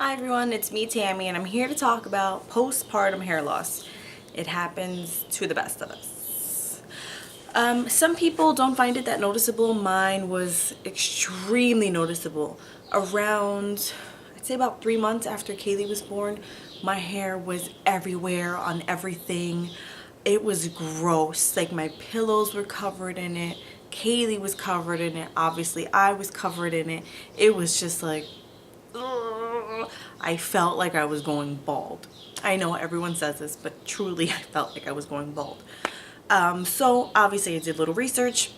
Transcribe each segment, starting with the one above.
Hi everyone, it's me Tammy and I'm here to talk about postpartum hair loss. It happens to the best of us. Some people don't find it that noticeable. Mine was extremely noticeable. Around, I'd say about 3 months after Kaylee was born, my hair was everywhere on everything. It was gross. Like my pillows were covered in it. Kaylee was covered in it. Obviously I was covered in it. It was just like, I felt like I was going bald. I know everyone says this, but truly I felt like I was going bald. So obviously I did a little research,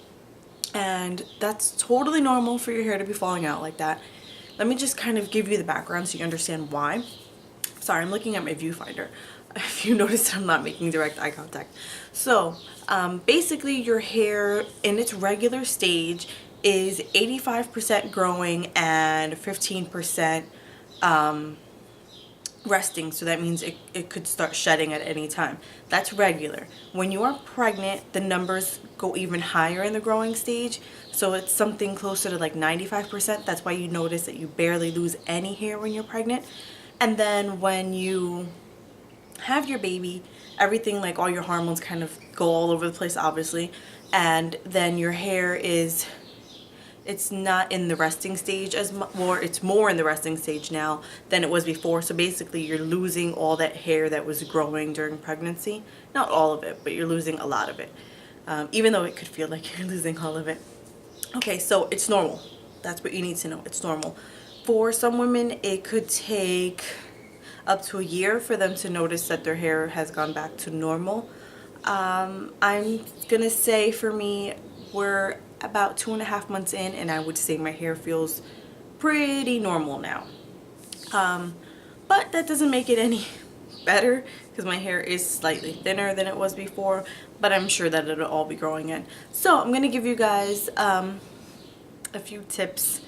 and that's totally normal for your hair to be falling out like that. Let me just kind of give you the background so you understand why. Sorry, I'm looking at my viewfinder. If you notice, I'm not making direct eye contact. So basically your hair in its regular stage is 85% growing and 15% resting, so that means it could start shedding at any time. That's regular. When you are pregnant, the numbers go even higher in the growing stage, so it's something closer to like 95%. That's why you notice that you barely lose any hair when you're pregnant. And then when you have your baby, everything, like all your hormones kind of go all over the place, obviously, and then your hair is, it's not in the resting stage as much, or it's more in the resting stage now than it was before. So basically you're losing all that hair that was growing during pregnancy. Not all of it, but you're losing a lot of it, even though it could feel like you're losing all of it. Okay, so it's normal. That's what you need to know. It's normal. For some women, it could take up to a year for them to notice that their hair has gone back to normal. I'm gonna say for me, we're about 2.5 months in, and I would say my hair feels pretty normal now. But that doesn't make it any better because my hair is slightly thinner than it was before, but I'm sure that it'll all be growing in. So I'm gonna give you guys a few tips.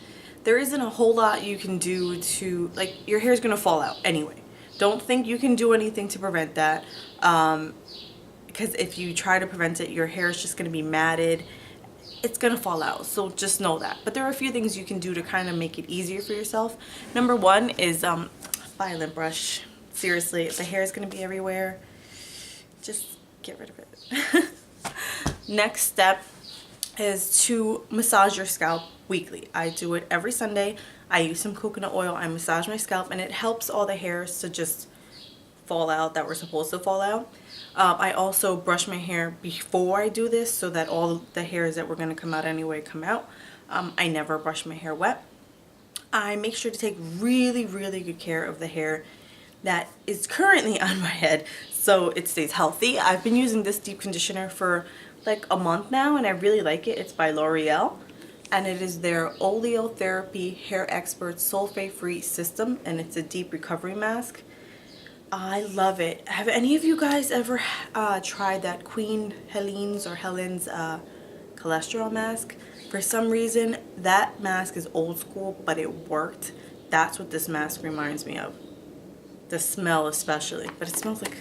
There isn't a whole lot you can do to, like, your hair is gonna fall out anyway. Don't think you can do anything to prevent that, because if you try to prevent it, your hair is just gonna be matted. It's gonna fall out, so just know that. But there are a few things you can do to kind of make it easier for yourself. Number one is buy a lint brush. Seriously, if the hair is gonna be everywhere, just get rid of it. Next step is to massage your scalp weekly. I do it every Sunday. I use some coconut oil. I massage my scalp, and it helps all the hairs to just fall out that were supposed to fall out. I also brush my hair before I do this so that all the hairs that were going to come out anyway come out. I never brush my hair wet. I make sure to take really, really good care of the hair that is currently on my head so it stays healthy. I've been using this deep conditioner for like a month now, and I really like it. It's by L'Oreal, and it is their Oleotherapy Hair Expert Sulfate-Free System, and it's a deep recovery mask. I love it. Have any of you guys ever tried that Queen Helene's cholesterol mask? For some reason, that mask is old school, but it worked. That's what this mask reminds me of. The smell especially, but it smells like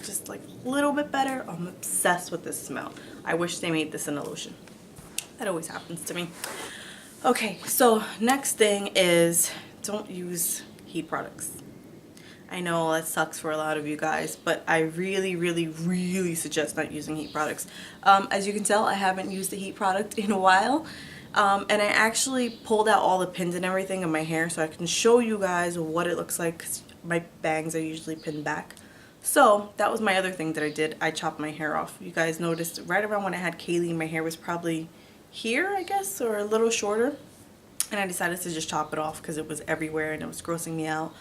just like a little bit better. I'm obsessed with this smell. I wish they made this in a lotion. That always happens to me. Okay, so next thing is don't use heat products. I know that sucks for a lot of you guys, but I really, really, really suggest not using heat products. As you can tell, I haven't used a heat product in a while. And I actually pulled out all the pins and everything in my hair so I can show you guys what it looks like, because my bangs are usually pinned back. So that was my other thing that I did. I chopped my hair off. You guys noticed right around when I had Kaylee, my hair was probably here, I guess, or a little shorter. And I decided to just chop it off because it was everywhere and it was grossing me out.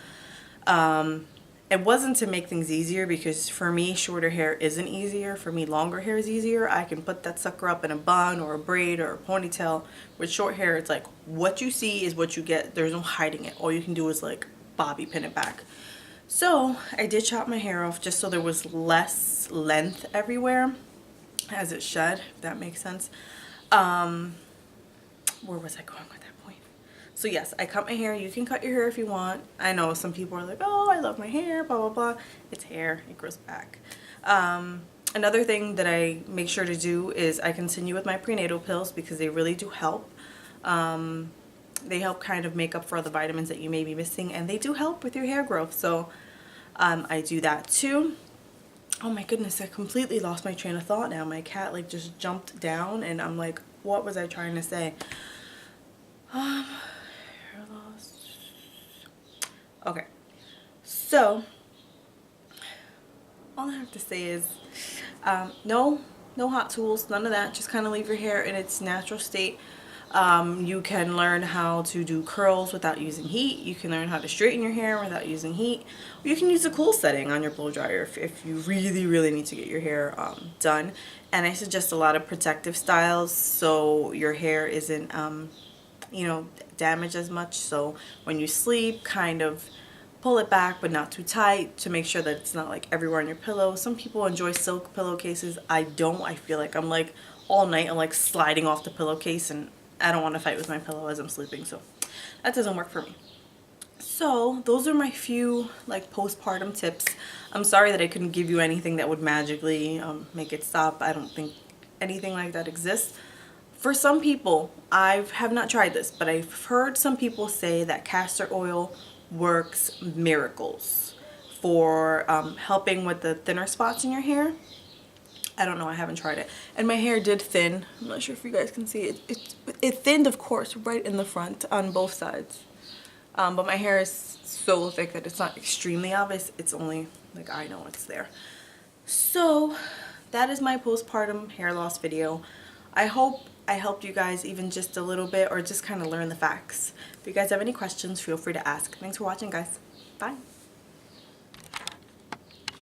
It wasn't to make things easier, because for me, shorter hair isn't easier. For me, longer hair is easier. I can put that sucker up in a bun or a braid or a ponytail. With short hair, it's like what you see is what you get. There's no hiding it. All you can do is like bobby pin it back. So I did chop my hair off just so there was less length everywhere as it shed, if that makes sense. Where was I going with that point? So yes, I cut my hair. You can cut your hair if you want. I know some people are like, oh, I love my hair, blah, blah, blah. It's hair. It grows back. Another thing that I make sure to do is I continue with my prenatal pills because they really do help. They help kind of make up for the vitamins that you may be missing, and they do help with your hair growth. So I do that too. Oh my goodness, I completely lost my train of thought now. My cat like just jumped down and I'm like, what was I trying to say? Hair loss. Okay, so all I have to say is no hot tools, none of that. Just kind of leave your hair in its natural state. You can learn how to do curls without using heat. You can learn how to straighten your hair without using heat. You can use a cool setting on your blow dryer if you really need to get your hair done. And I suggest a lot of protective styles so your hair isn't you know, damaged as much. So when you sleep, kind of pull it back but not too tight to make sure that it's not like everywhere on your pillow. Some people enjoy silk pillowcases. I don't. I feel like I'm like all night I'm like sliding off the pillowcase, and I don't want to fight with my pillow as I'm sleeping, so that doesn't work for me. So those are my few like postpartum tips. I'm sorry that I couldn't give you anything that would magically make it stop. I don't think anything like that exists. For some people, I have not tried this, but I've heard some people say that castor oil works miracles for helping with the thinner spots in your hair. I don't know, I haven't tried it. And my hair did thin. I'm not sure if you guys can see it. It thinned, of course, right in the front on both sides. But my hair is so thick that it's not extremely obvious. It's only like I know it's there. So that is my postpartum hair loss video. I hope I helped you guys even just a little bit, or just kind of learn the facts. If you guys have any questions, feel free to ask. Thanks for watching, guys. Bye.